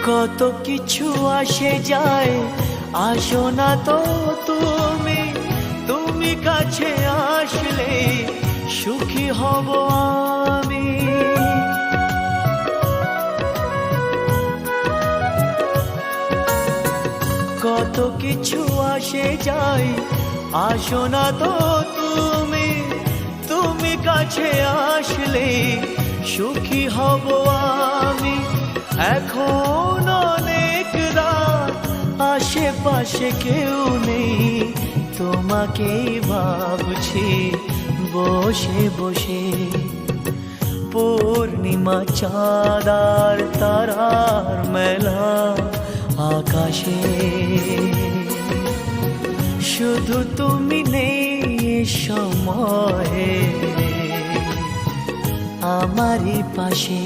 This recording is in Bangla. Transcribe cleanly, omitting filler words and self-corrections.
কত কিছু আসে যায়, আসো না তো তুমি, তুমি কাছে আসলে সুখী হব আমি। কত কিছু আসে যায়, আসো না তো তুমি, তুমি কাছে আসলে সুখী হব আমি। এখন অনেক রাত, আশেপাশে কেউ নেই, তোমাকেই ভাবছি বসে বসে। পূর্ণিমা চাঁদ আর তারার মেলা আকাশে, শুধু তুমি নেই সময়ে আমারই পাশে।